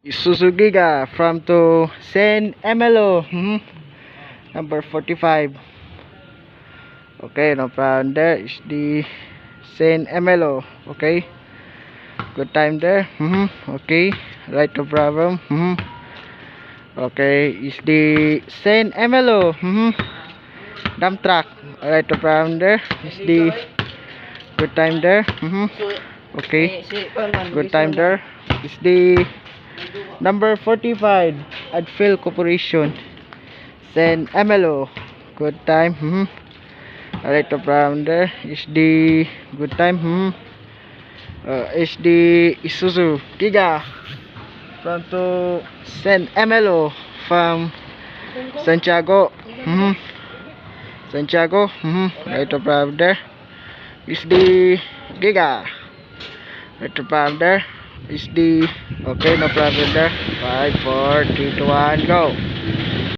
Isuzu Giga from to San Emelo, number 45. Okay, no problem. There is the San Emelo. Okay, good time there. Okay, right, no problem. Okay, is the San Emelo. Dump truck. Right, no problem. There is the good time there. Okay, good time there. Is the number 45 Adfield Corporation San Emelo. Good time. Alright, no problem. There is the good time. Is the Isuzu Giga from to San Emelo from Santiago. Santiago. Right, no problem. There is the Giga. Right, no problem. There is the okay, no problem there. 5, 4, 3, 2, 1, go.